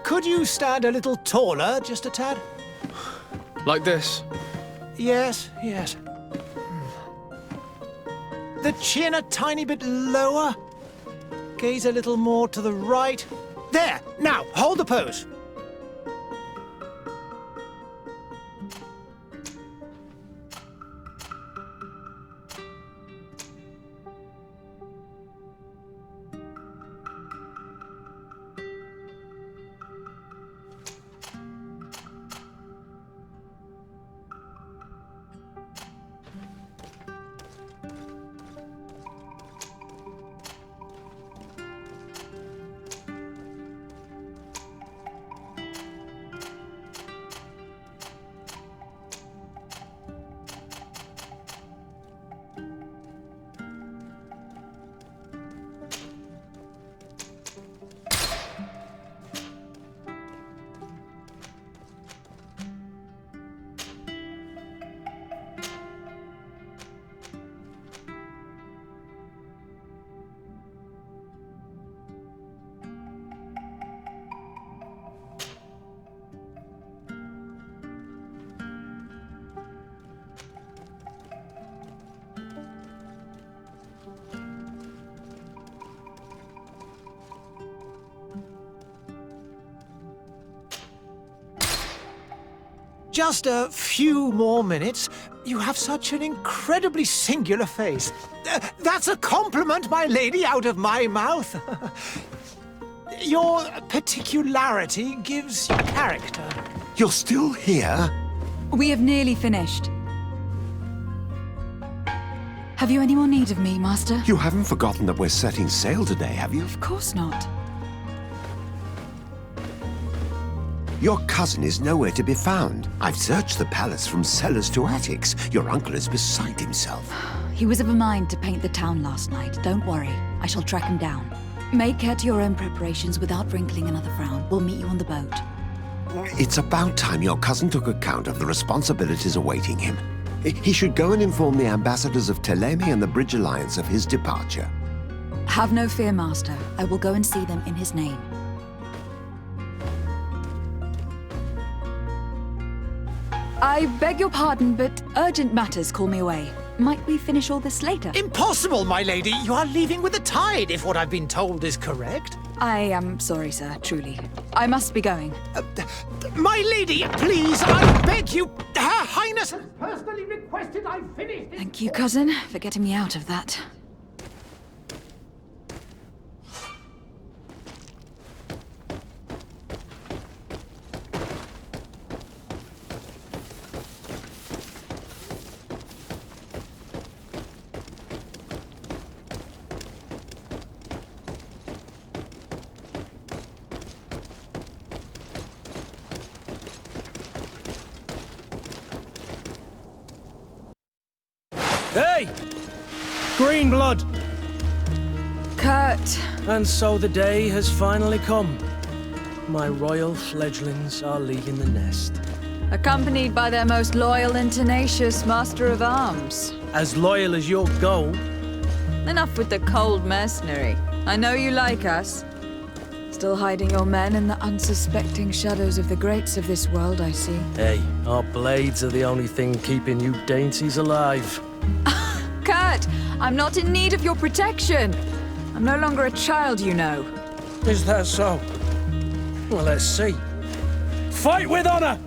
Could you stand a little taller, just a tad? Like this? Yes, yes. The chin a tiny bit lower. Gaze a little more to the right. There! Now, hold the pose. Just a few more minutes. You have such an incredibly singular face. That's a compliment, my lady, out of my mouth. Your particularity gives character. You're still here? We have nearly finished. Have you any more need of me, Master? You haven't forgotten that we're setting sail today, have you? Of course not. Your cousin is nowhere to be found. I've searched the palace from cellars to attics. Your uncle is beside himself. He was of a mind to paint the town last night. Don't worry. I shall track him down. Make care to your own preparations without wrinkling another frown. We'll meet you on the boat. It's about time your cousin took account of the responsibilities awaiting him. He should go and inform the ambassadors of Telemi and the Bridge Alliance of his departure. Have no fear, Master. I will go and see them in his name. I beg your pardon, but urgent matters call me away. Might we finish all this later? Impossible, my lady. You are leaving with the tide, if what I've been told is correct. I am sorry, sir, truly. I must be going. My lady, please, I beg you. Her Highness has personally requested I finish this. Thank you, cousin, for getting me out of that. Hey! Green blood! Kurt! And so the day has finally come. My royal fledglings are leaving the nest. Accompanied by their most loyal and tenacious master of arms. As loyal as your gold. Enough with the cold mercenary. I know you like us. Still hiding your men in the unsuspecting shadows of the greats of this world, I see. Hey, our blades are the only thing keeping you dainties alive. Kurt, I'm not in need of your protection. I'm no longer a child, you know. Is that so? Well, let's see. Fight with honor!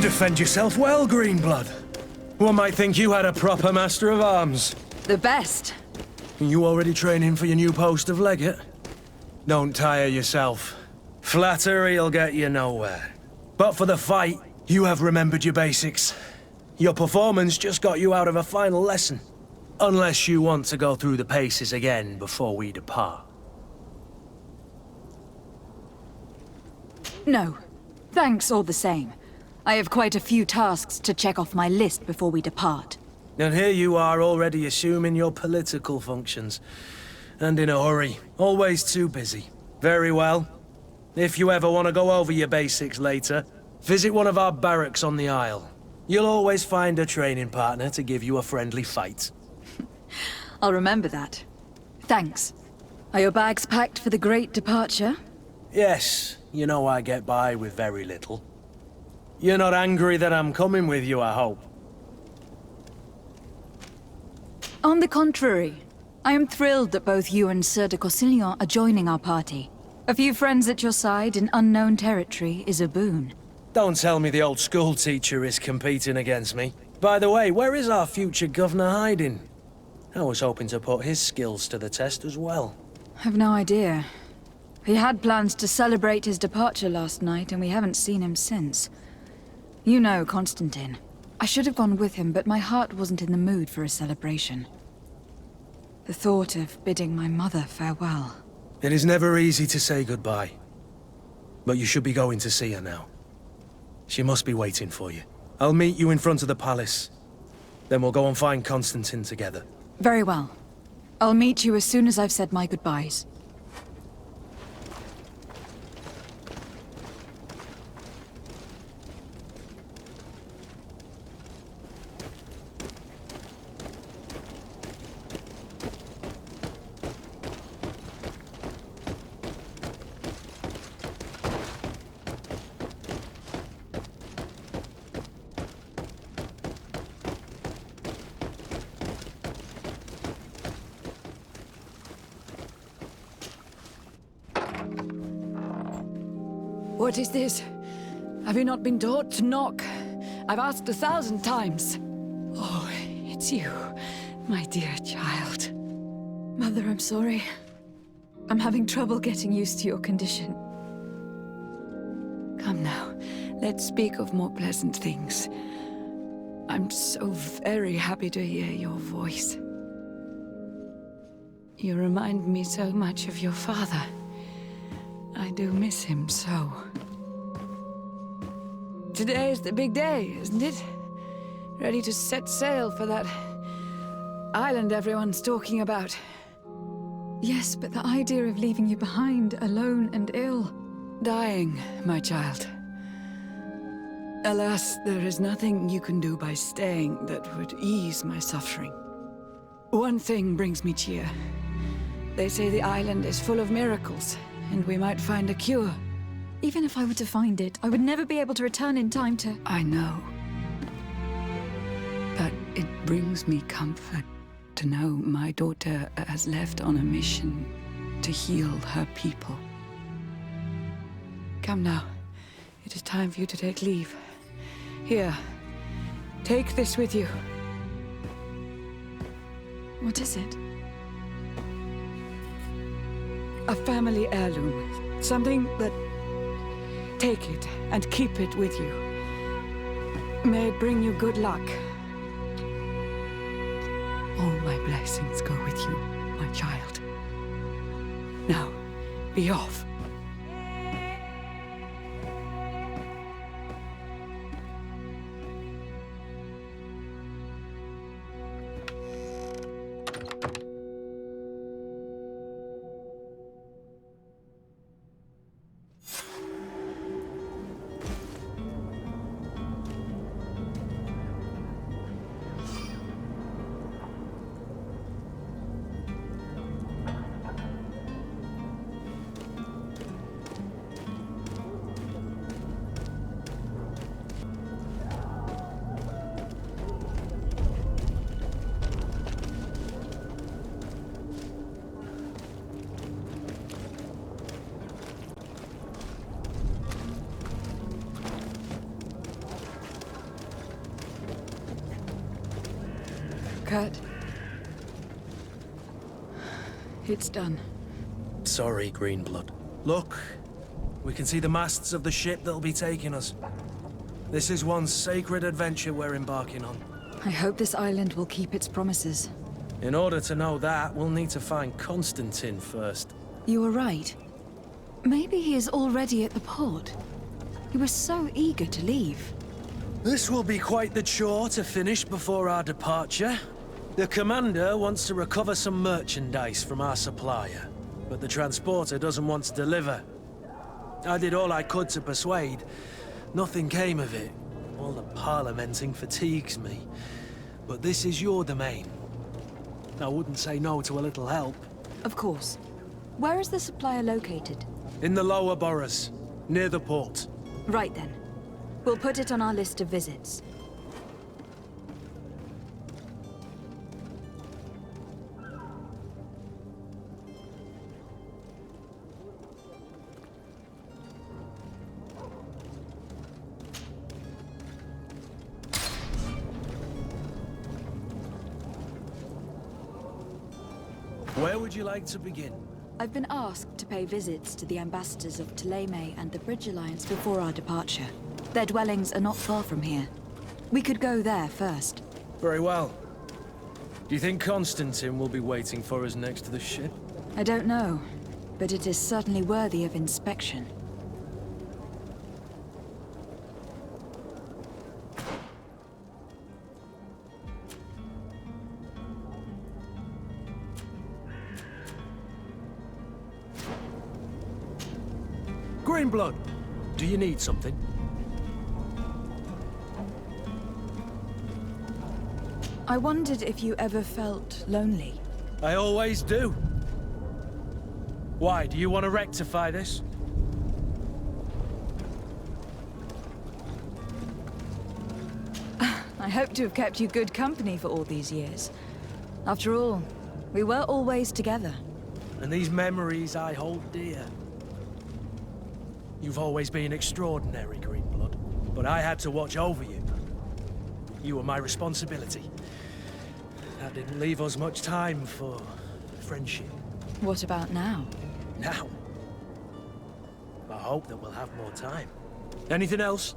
Defend yourself well, Greenblood. One might think you had a proper master of arms. The best. You already training for your new post of legate? Don't tire yourself. Flattery'll get you nowhere. But for the fight, you have remembered your basics. Your performance just got you out of a final lesson. Unless you want to go through the paces again before we depart. No. Thanks all the same. I have quite a few tasks to check off my list before we depart. And here you are already assuming your political functions. And in a hurry. Always too busy. Very well. If you ever want to go over your basics later, visit one of our barracks on the Isle. You'll always find a training partner to give you a friendly fight. I'll remember that. Thanks. Are your bags packed for the great departure? Yes, you know I get by with very little. You're not angry that I'm coming with you, I hope. On the contrary, I am thrilled that both you and Sardet are joining our party. A few friends at your side in unknown territory is a boon. Don't tell me the old school teacher is competing against me. By the way, where is our future governor hiding? I was hoping to put his skills to the test as well. I've no idea. He had plans to celebrate his departure last night, and we haven't seen him since. You know Constantine. I should have gone with him, but my heart wasn't in the mood for a celebration. The thought of bidding my mother farewell. It is never easy to say goodbye. But you should be going to see her now. She must be waiting for you. I'll meet you in front of the palace. Then we'll go and find Constantine together. Very well. I'll meet you as soon as I've said my goodbyes. What is this? Have you not been taught to knock? I've asked 1,000 times. Oh, it's you, my dear child. Mother, I'm sorry. I'm having trouble getting used to your condition. Come now, let's speak of more pleasant things. I'm so very happy to hear your voice. You remind me so much of your father. I do miss him so. Today is the big day, isn't it? Ready to set sail for that island everyone's talking about. Yes, but the idea of leaving you behind, alone and ill. Dying, my child. Alas, there is nothing you can do by staying that would ease my suffering. One thing brings me cheer. They say the island is full of miracles, and we might find a cure. Even if I were to find it, I would never be able to return in time to... I know. But it brings me comfort to know my daughter has left on a mission to heal her people. Come now. It is time for you to take leave. Here, take this with you. What is it? A family heirloom. Something that... Take it and keep it with you. May it bring you good luck. All my blessings go with you, my child. Now, be off. Kurt. It's done. Sorry, Greenblood. Look, we can see the masts of the ship that'll be taking us. This is one sacred adventure we're embarking on. I hope this island will keep its promises. In order to know that, we'll need to find Constantine first. You were right. Maybe he is already at the port. He was so eager to leave. This will be quite the chore to finish before our departure. The commander wants to recover some merchandise from our supplier, but the transporter doesn't want to deliver. I did all I could to persuade. Nothing came of it. All the parliamenting fatigues me. But this is your domain. I wouldn't say no to a little help. Of course. Where is the supplier located? In the lower boroughs, near the port. Right then. We'll put it on our list of visits. Where would you like to begin? I've been asked to pay visits to the ambassadors of Ptolemy and the Bridge Alliance before our departure. Their dwellings are not far from here. We could go there first. Very well. Do you think Constantine will be waiting for us next to the ship? I don't know, but it is certainly worthy of inspection. Greenblood, do you need something? I wondered if you ever felt lonely. I always do. Why, do you want to rectify this? I hope to have kept you good company for all these years. After all, we were always together. And these memories I hold dear. You've always been extraordinary, Greenblood, but I had to watch over you. You were my responsibility. That didn't leave us much time for friendship. What about now? Now, I hope that we'll have more time. Anything else?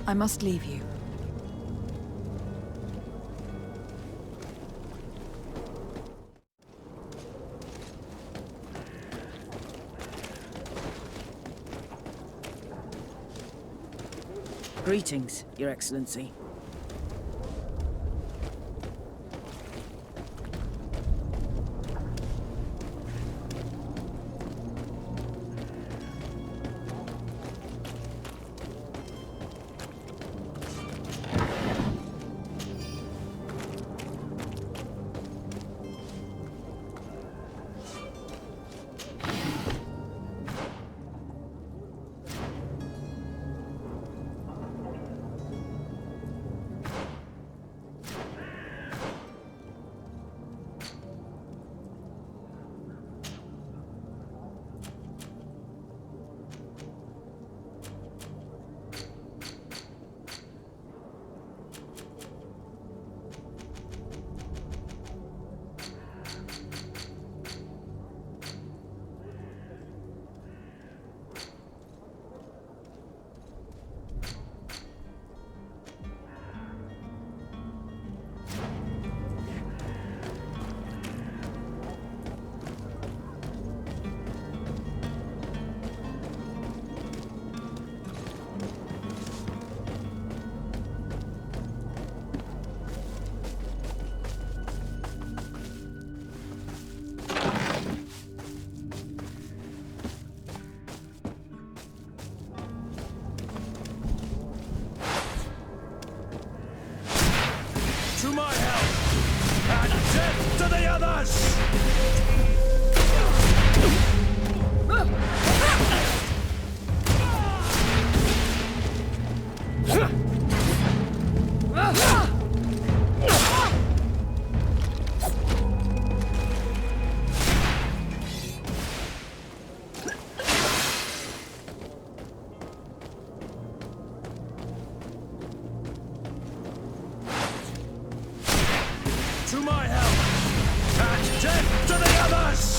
I must leave you. Greetings, Your Excellency. To my help! And death to the others! to my help! And death to the others!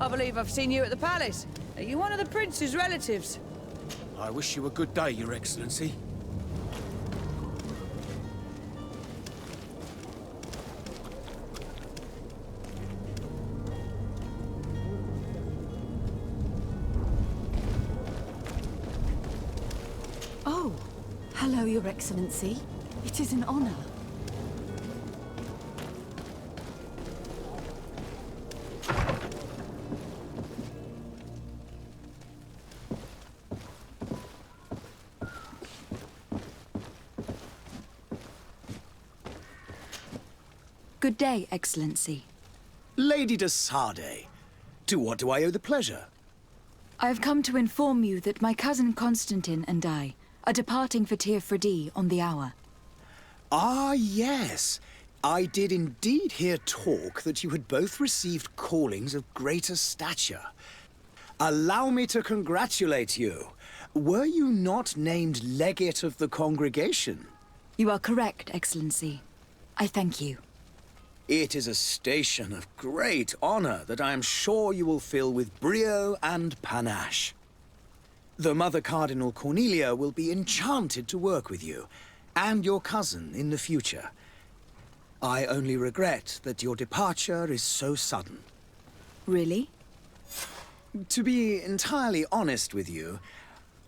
I believe I've seen you at the palace. Are you one of the prince's relatives? I wish you a good day, Your Excellency. Oh, hello, Your Excellency. It is an honor. Good day, Excellency. Lady de Sardet, to what do I owe the pleasure? I have come to inform you that my cousin Constantine and I are departing for Teer Fradee on the hour. Ah, yes. I did indeed hear talk that you had both received callings of greater stature. Allow me to congratulate you. Were you not named legate of the congregation? You are correct, Excellency. I thank you. It is a station of great honor that I am sure you will fill with brio and panache. The Mother Cardinal Cornelia will be enchanted to work with you, and your cousin in the future. I only regret that your departure is so sudden. Really? To be entirely honest with you,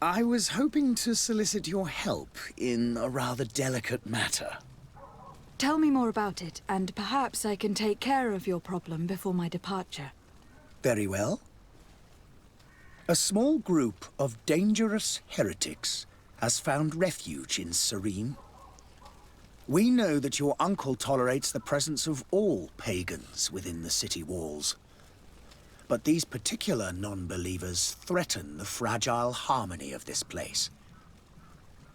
I was hoping to solicit your help in a rather delicate matter. Tell me more about it, and perhaps I can take care of your problem before my departure. Very well. A small group of dangerous heretics has found refuge in Serene. We know that your uncle tolerates the presence of all pagans within the city walls. But these particular non-believers threaten the fragile harmony of this place.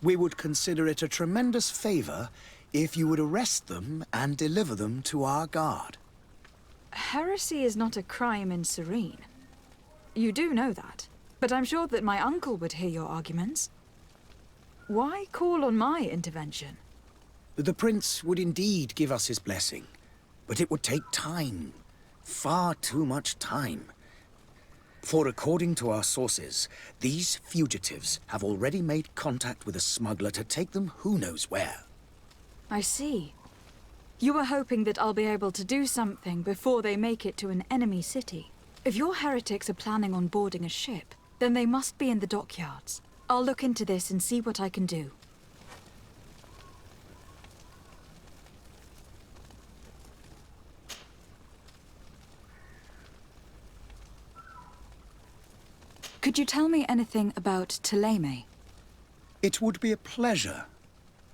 We would consider it a tremendous favor if you would arrest them and deliver them to our guard. Heresy is not a crime in Serene. You do know that, but I'm sure that my uncle would hear your arguments. Why call on my intervention? The prince would indeed give us his blessing, but it would take time. Far too much time. For according to our sources, these fugitives have already made contact with a smuggler to take them who knows where. I see. You were hoping that I'll be able to do something before they make it to an enemy city. If your heretics are planning on boarding a ship, then they must be in the dockyards. I'll look into this and see what I can do. Could you tell me anything about Thélème? It would be a pleasure.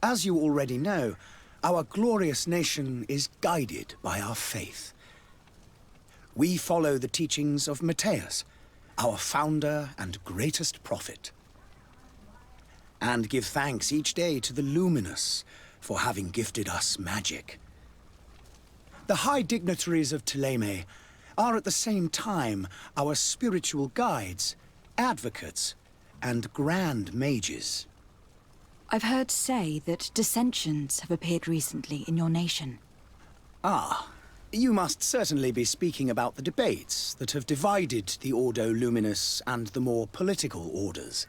As you already know, our glorious nation is guided by our faith. We follow the teachings of Matthias, our founder and greatest prophet, and give thanks each day to the Luminous for having gifted us magic. The high dignitaries of Thélème are at the same time our spiritual guides, advocates, and grand mages. I've heard say that dissensions have appeared recently in your nation. Ah, you must certainly be speaking about the debates that have divided the Ordo Luminous and the more political orders.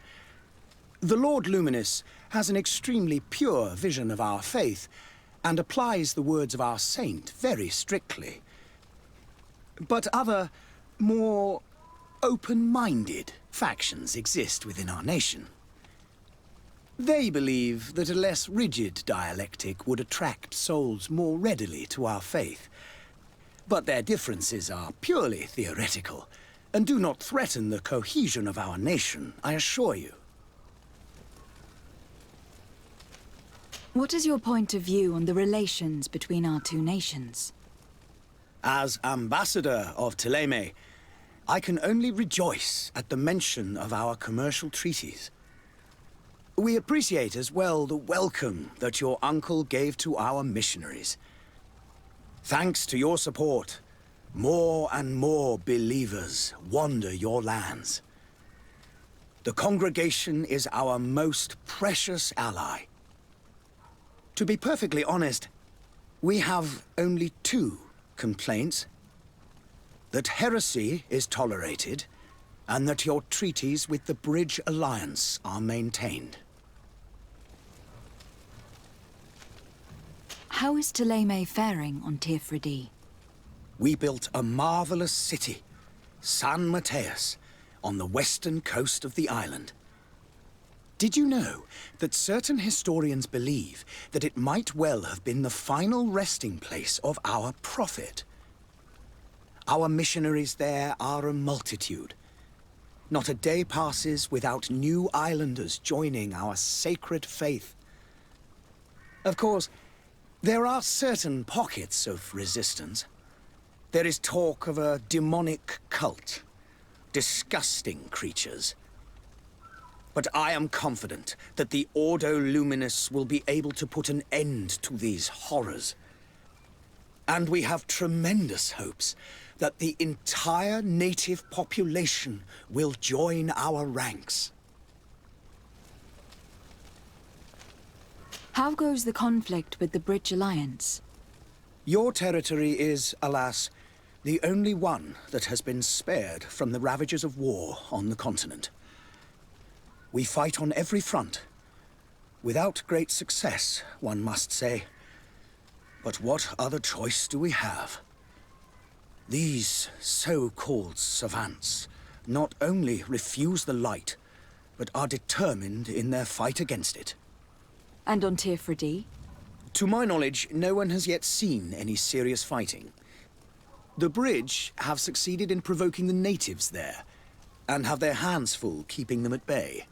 The Lord Luminous has an extremely pure vision of our faith and applies the words of our saint very strictly. But other, more open-minded factions exist within our nation. They believe that a less rigid dialectic would attract souls more readily to our faith. But their differences are purely theoretical, and do not threaten the cohesion of our nation, I assure you. What is your point of view on the relations between our two nations? As ambassador of Thélème, I can only rejoice at the mention of our commercial treaties. We appreciate as well the welcome that your uncle gave to our missionaries. Thanks to your support, more and more believers wander your lands. The congregation is our most precious ally. To be perfectly honest, we have only two complaints: that heresy is tolerated, and that your treaties with the Bridge Alliance are maintained. How is Thélème faring on Teer Fradee? We built a marvelous city, San Matthias, on the western coast of the island. Did you know that certain historians believe that it might well have been the final resting place of our prophet? Our missionaries there are a multitude. Not a day passes without new islanders joining our sacred faith. Of course, there are certain pockets of resistance. There is talk of a demonic cult, disgusting creatures. But I am confident that the Ordo Luminous will be able to put an end to these horrors. And we have tremendous hopes that the entire native population will join our ranks. How goes the conflict with the Bridge Alliance? Your territory is, alas, the only one that has been spared from the ravages of war on the continent. We fight on every front. Without great success, one must say. But what other choice do we have? These so-called savants not only refuse the light, but are determined in their fight against it. And on Teer Fradee? To my knowledge, no one has yet seen any serious fighting. The Bridge have succeeded in provoking the natives there, and have their hands full keeping them at bay.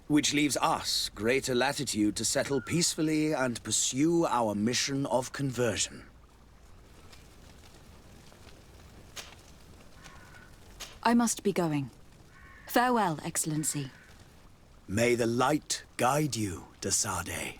Which leaves us greater latitude to settle peacefully and pursue our mission of conversion. I must be going. Farewell, Excellency. May the light guide you to Sardet.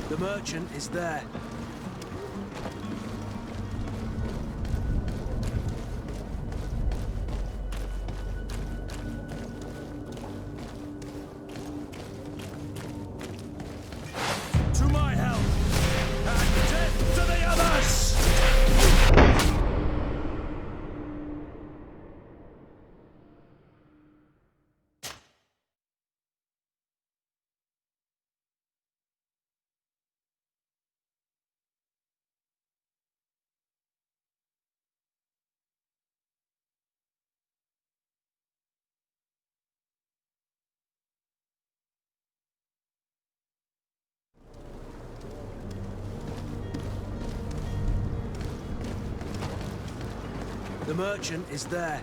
The merchant is there. To my help! And death to the others! The merchant is there.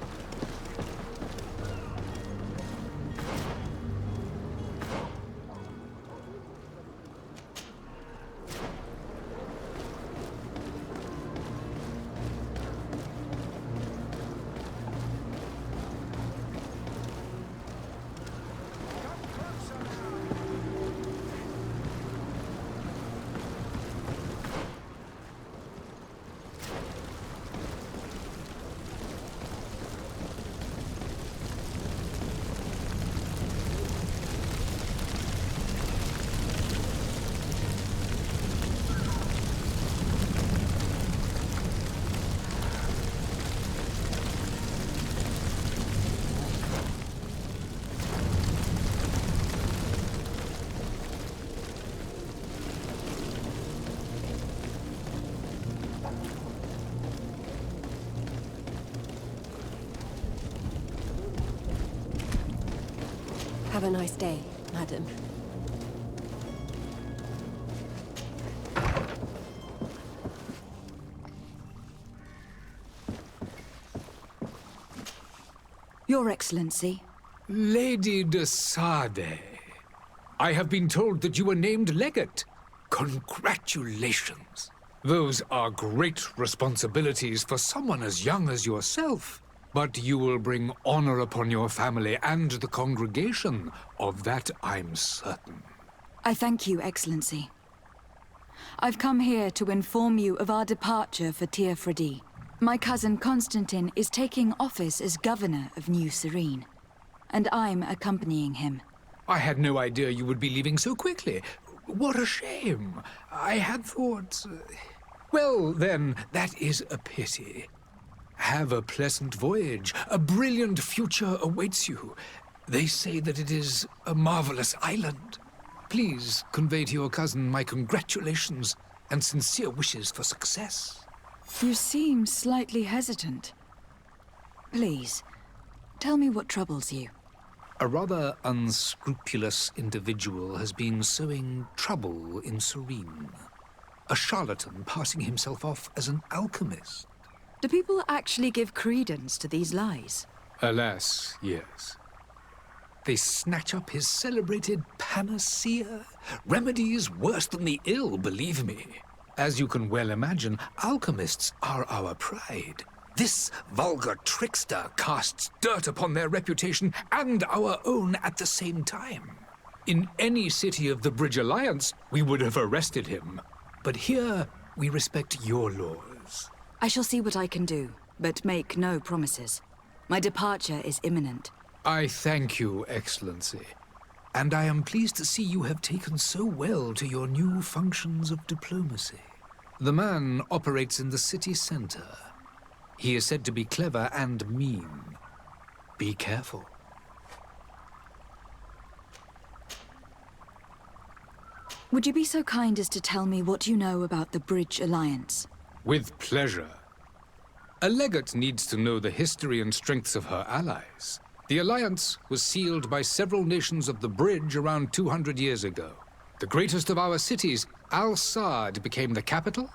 Have a nice day, madam. Your Excellency. Lady de Sardet, I have been told that you were named legate. Congratulations. Those are great responsibilities for someone as young as yourself. But you will bring honor upon your family and the congregation. Of that I'm certain. I thank you, Excellency. I've come here to inform you of our departure for Teer Fradee. My cousin Constantine is taking office as governor of New Serene, and I'm accompanying him. I had no idea you would be leaving so quickly. What a shame. I had thought... Well, then, that is a pity. Have a pleasant voyage. A brilliant future awaits you. They say that it is a marvelous island. Please convey to your cousin my congratulations and sincere wishes for success. You seem slightly hesitant. Please, tell me what troubles you. A rather unscrupulous individual has been sowing trouble in Serene. A charlatan passing himself off as an alchemist. Do people actually give credence to these lies? Alas, yes. They snatch up his celebrated panacea. Remedies worse than the ill, believe me. As you can well imagine, alchemists are our pride. This vulgar trickster casts dirt upon their reputation and our own at the same time. In any city of the Bridge Alliance, we would have arrested him. But here, we respect your laws. I shall see what I can do, but make no promises. My departure is imminent. I thank you, Excellency. And I am pleased to see you have taken so well to your new functions of diplomacy. The man operates in the city center. He is said to be clever and mean. Be careful. Would you be so kind as to tell me what you know about the Bridge Alliance? With pleasure. A legate needs to know the history and strengths of her allies. The alliance was sealed by several nations of the Bridge around 200 years ago. The greatest of our cities, Al-Sad, became the capital,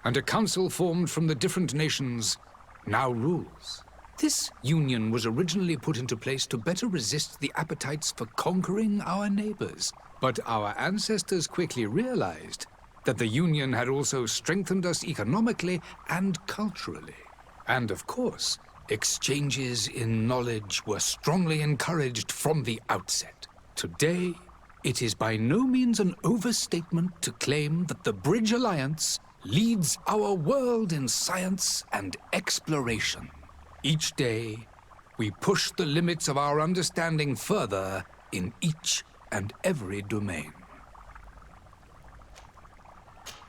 and a council formed from the different nations now rules. This union was originally put into place to better resist the appetites for conquering our neighbors. But our ancestors quickly realized that the union had also strengthened us economically and culturally. And of course, exchanges in knowledge were strongly encouraged from the outset. Today, it is by no means an overstatement to claim that the Bridge Alliance leads our world in science and exploration. Each day, we push the limits of our understanding further in each and every domain.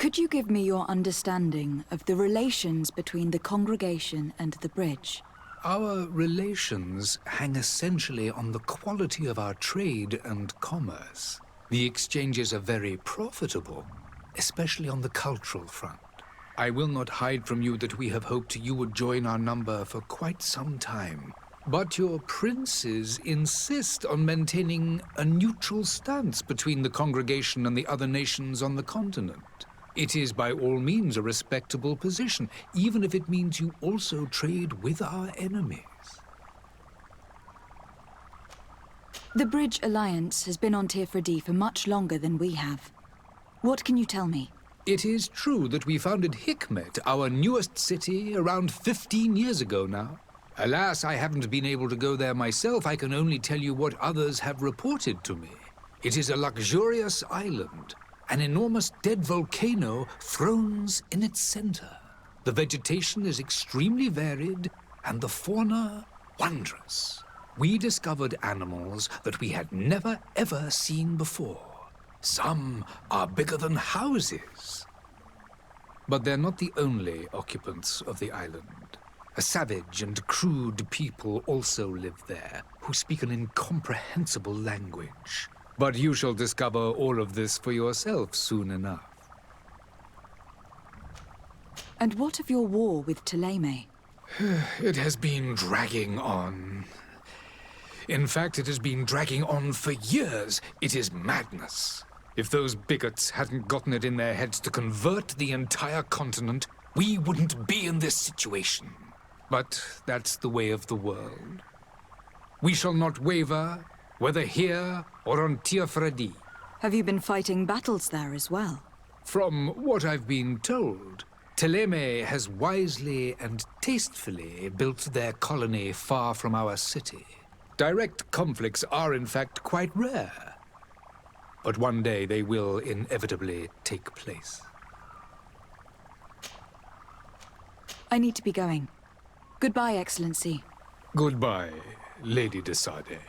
Could you give me your understanding of the relations between the congregation and the Bridge? Our relations hang essentially on the quality of our trade and commerce. The exchanges are very profitable, especially on the cultural front. I will not hide from you that we have hoped you would join our number for quite some time. But your princes insist on maintaining a neutral stance between the congregation and the other nations on the continent. It is by all means a respectable position, even if it means you also trade with our enemies. The Bridge Alliance has been on Teer Fradee for much longer than we have. What can you tell me? It is true that we founded Hikmet, our newest city, around 15 years ago now. Alas, I haven't been able to go there myself. I can only tell you what others have reported to me. It is a luxurious island. An enormous dead volcano thrones in its center. The vegetation is extremely varied, and the fauna wondrous. We discovered animals that we had never ever seen before. Some are bigger than houses. But they're not the only occupants of the island. A savage and crude people also live there, who speak an incomprehensible language. But you shall discover all of this for yourself soon enough. And what of your war with Thélème? It has been dragging on. In fact, it has been dragging on for years. It is madness. If those bigots hadn't gotten it in their heads to convert the entire continent, we wouldn't be in this situation. But that's the way of the world. We shall not waver, whether here or on Teer Fradee. Have you been fighting battles there as well? From what I've been told, Thélème has wisely and tastefully built their colony far from our city. Direct conflicts are in fact quite rare. But one day they will inevitably take place. I need to be going. Goodbye, Excellency. Goodbye, Lady de Sardet.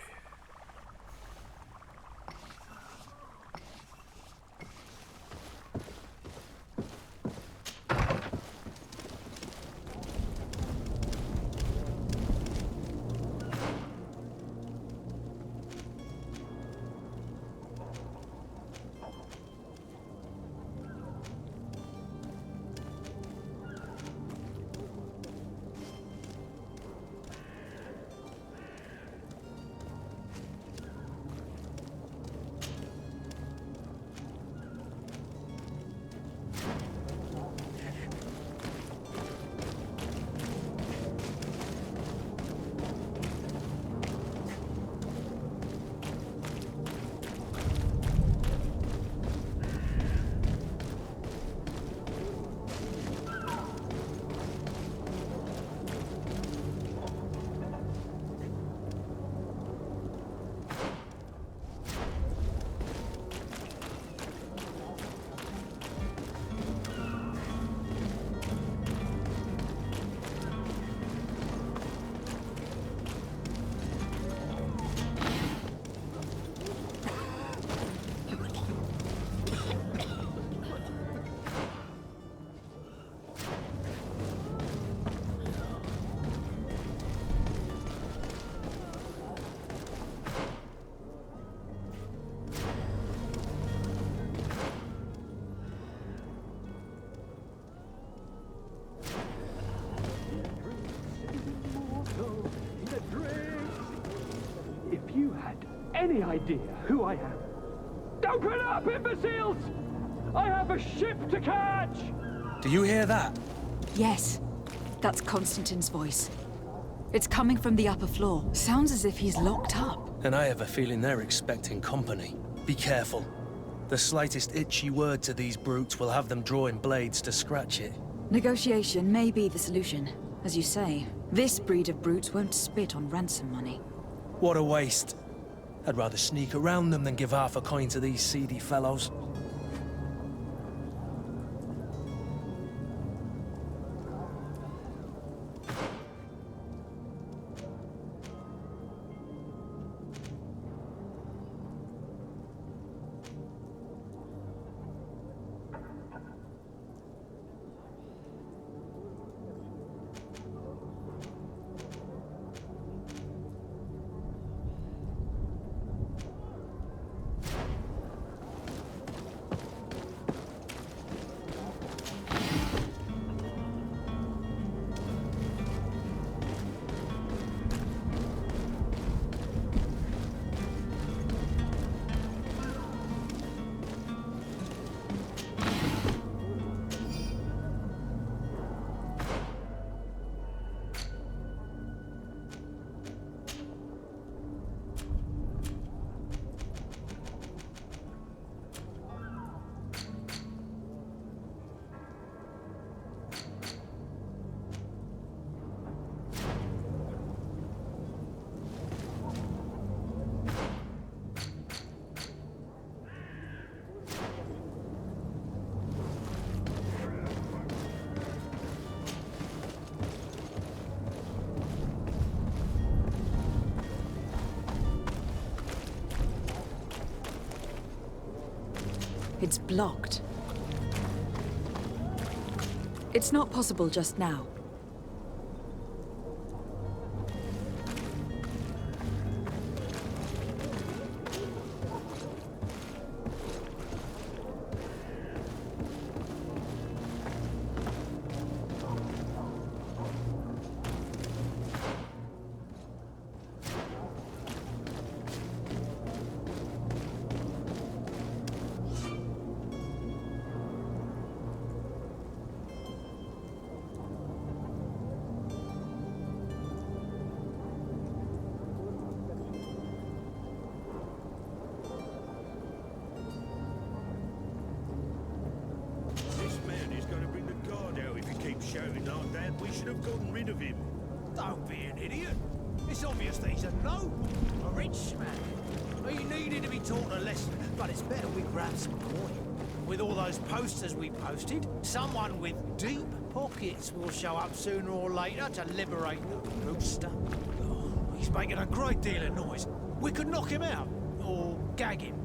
If you had any idea who I am... Open up, imbeciles! I have a ship to catch! Do you hear that? Yes. That's Constantine's voice. It's coming from the upper floor. Sounds as if he's locked up. And I have a feeling they're expecting company. Be careful. The slightest itchy word to these brutes will have them drawing blades to scratch it. Negotiation may be the solution. As you say, this breed of brutes won't spit on ransom money. What a waste. I'd rather sneak around them than give half a coin to these seedy fellows. It's blocked. It's not possible just now. we should have gotten rid of him. Don't be an idiot. It's obvious that he's a noble, a rich man. He needed to be taught a lesson, but it's better we grab some coin. With all those posters we posted, someone with deep pockets will show up sooner or later to liberate the rooster. Oh, he's making a great deal of noise. We could knock him out, or gag him.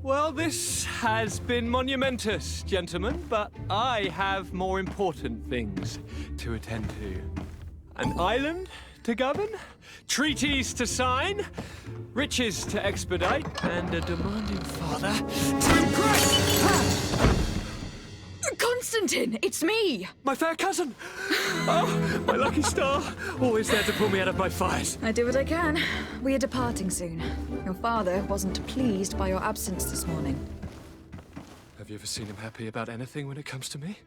Well, this has been monumentous, gentlemen, but I have more important things to attend to. An island to govern, treaties to sign, riches to expedite, and a demanding father to impress! Constantine, it's me! My fair cousin! Oh, my lucky star! Always there to pull me out of my fires. I do what I can. We are departing soon. Your father wasn't pleased by your absence this morning. Have you ever seen him happy about anything when it comes to me?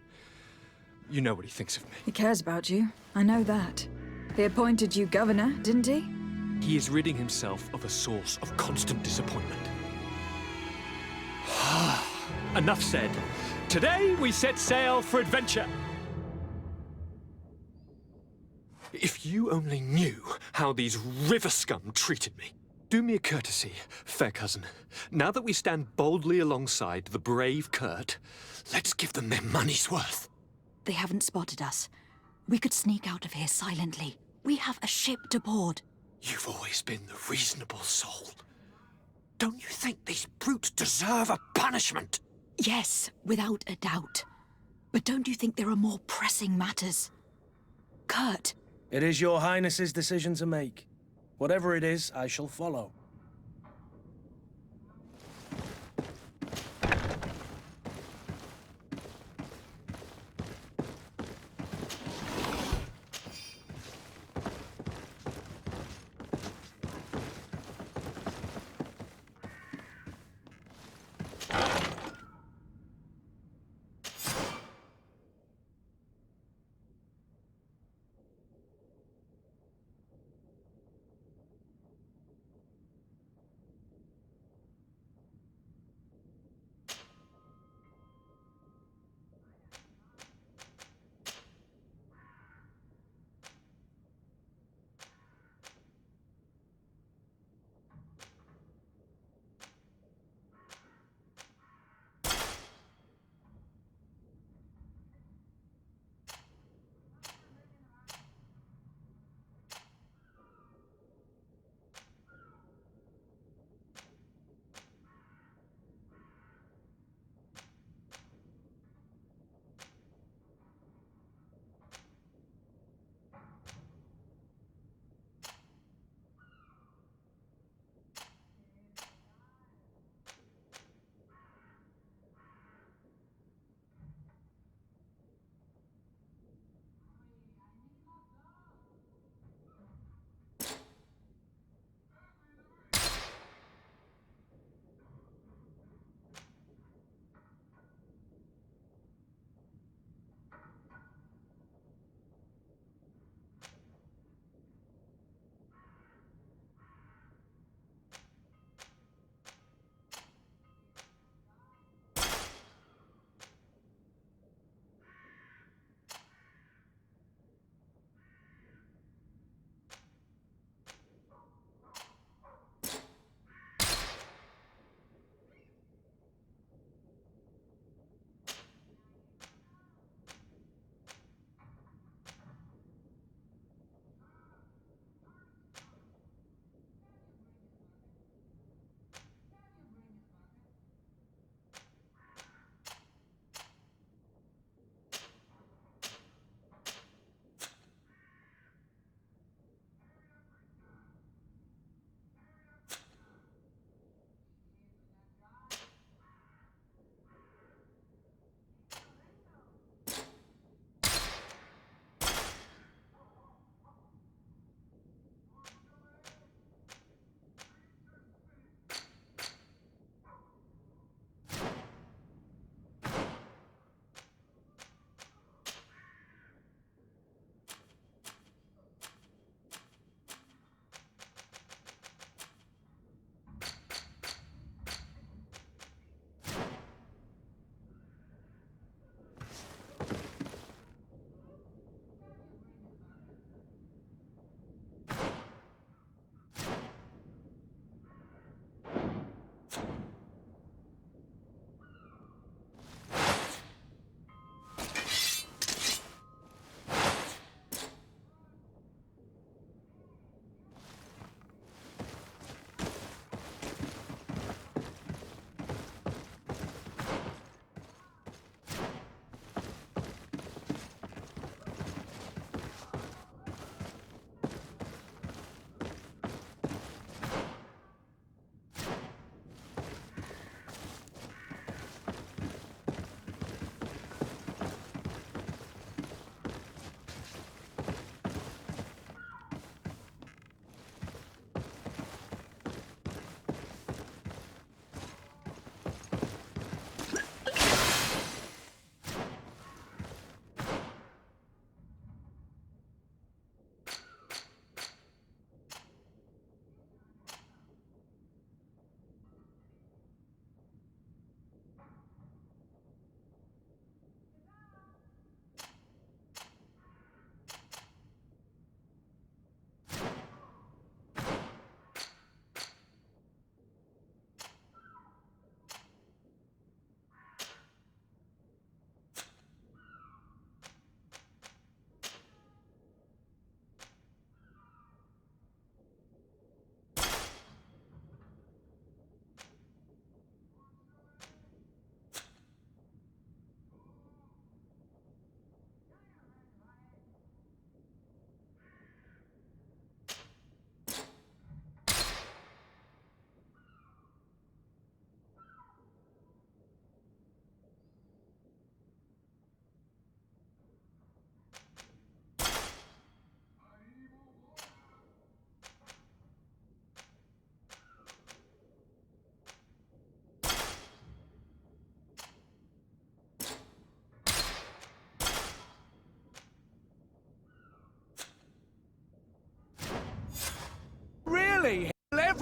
You know what he thinks of me. He cares about you. I know that. He appointed you governor, didn't he? He is ridding himself of a source of constant disappointment. Enough said. Today we set sail for adventure. If you only knew how these river scum treated me. Do me a courtesy, fair cousin. Now that we stand boldly alongside the brave Kurt, let's give them their money's worth. They haven't spotted us. We could sneak out of here silently. We have a ship to board. You've always been the reasonable soul. Don't you think these brutes deserve a punishment? Yes, without a doubt. But don't you think there are more pressing matters? Kurt. It is your highness's decision to make. Whatever it is, I shall follow.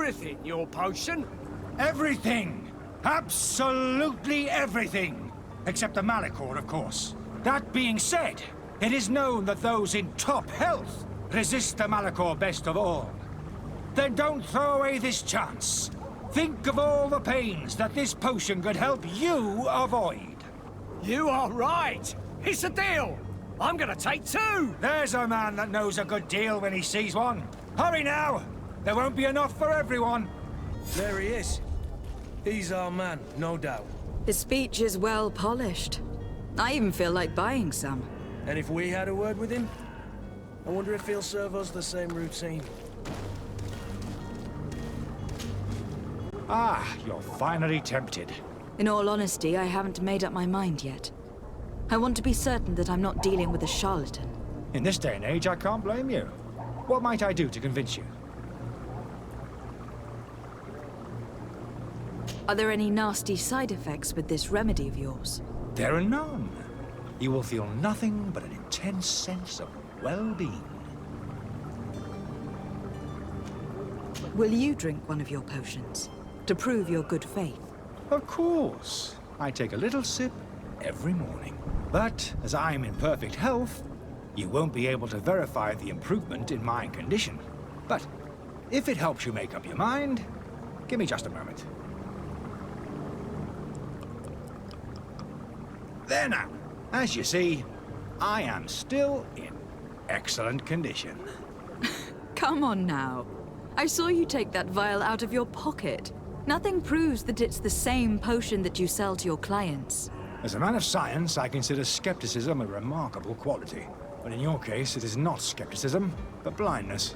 everything, your potion. Everything! Absolutely everything! Except the Malachor, of course. That being said, it is known that those in top health resist the Malachor best of all. Then don't throw away this chance. Think of all the pains that this potion could help you avoid. You are right. It's a deal. I'm gonna take 2. There's a man that knows a good deal when he sees one. Hurry now! There won't be enough for everyone. There he is. He's our man, no doubt. His speech is well polished. I even feel like buying some. And if we had a word with him, I wonder if he'll serve us the same routine. Ah, you're finally tempted. In all honesty, I haven't made up my mind yet. I want to be certain that I'm not dealing with a charlatan. In this day and age, I can't blame you. What might I do to convince you? Are there any nasty side effects with this remedy of yours? There are none. You will feel nothing but an intense sense of well-being. Will you drink one of your potions? To prove your good faith? Of course. I take a little sip every morning. But as I'm in perfect health, you won't be able to verify the improvement in my condition. But if it helps you make up your mind, give me just a moment. There now. As you see, I am still in excellent condition. Come on now. I saw you take that vial out of your pocket. Nothing proves that it's the same potion that you sell to your clients. As a man of science, I consider skepticism a remarkable quality. But in your case, it is not skepticism, but blindness.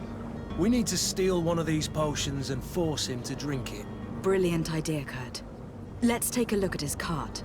We need to steal one of these potions and force him to drink it. Brilliant idea, Kurt. Let's take a look at his cart.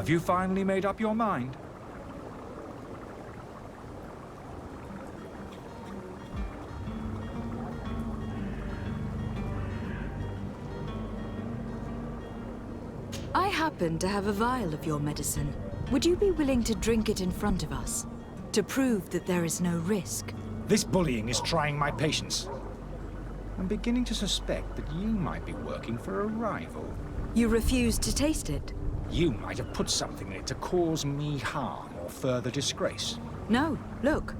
Have you finally made up your mind? I happen to have a vial of your medicine. Would you be willing to drink it in front of us? To prove that there is no risk? This bullying is trying my patience. I'm beginning to suspect that you might be working for a rival. You refuse to taste it? You might have put something in it to cause me harm or further disgrace. No, look.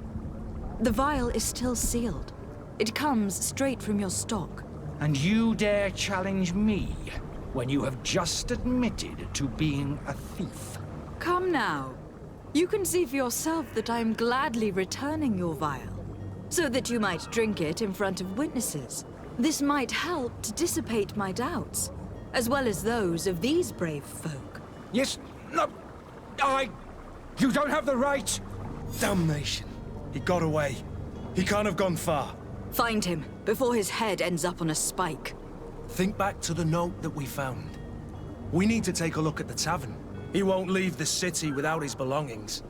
The vial is still sealed. It comes straight from your stock. And you dare challenge me when you have just admitted to being a thief? Come now. You can see for yourself that I am gladly returning your vial, so that you might drink it in front of witnesses. This might help to dissipate my doubts, as well as those of these brave folk. Yes, no, you don't have the right! Damnation. He got away. He can't have gone far. Find him, before his head ends up on a spike. Think back to the note that we found. We need to take a look at the tavern. He won't leave the city without his belongings.